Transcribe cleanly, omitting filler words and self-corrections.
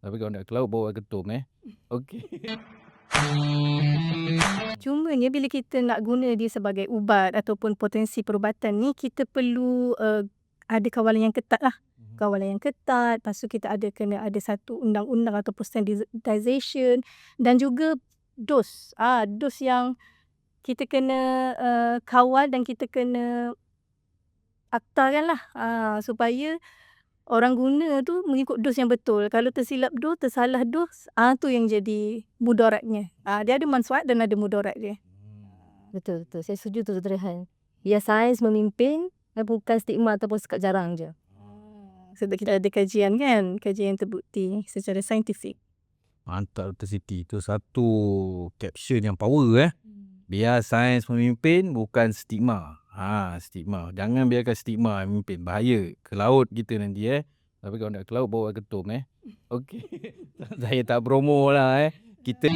Tapi kalau nak ke laut bawa ketum Okey. Cumanya bila kita nak guna dia sebagai ubat ataupun potensi perubatan ni, kita perlu ada kawalan yang ketat lah. Kawalan yang ketat, lepas tu kita kena ada satu undang-undang ataupun standardization dan juga dos. Dos yang kita kena kawal dan kita kena aktakan lah. Supaya orang guna tu mengikut dos yang betul. Kalau tersilap dos, tersalah dos, tu yang jadi mudaratnya. Dia ada manfaat dan ada mudarat dia. Betul. Saya setuju tu Dr. Rehan. Biar sains memimpin, bukan stigma ataupun sekat jarang je. Sebab kita ada kajian kan, kajian yang terbukti secara saintifik. Mantap Dr. Siti. Itu satu caption yang power Biar sains memimpin, bukan stigma. Stigma. Jangan biarkan stigma memimpin. Bahaya ke laut kita nanti Tapi kalau nak ke laut bawa ketum Okey. Saya tak promo lah Kita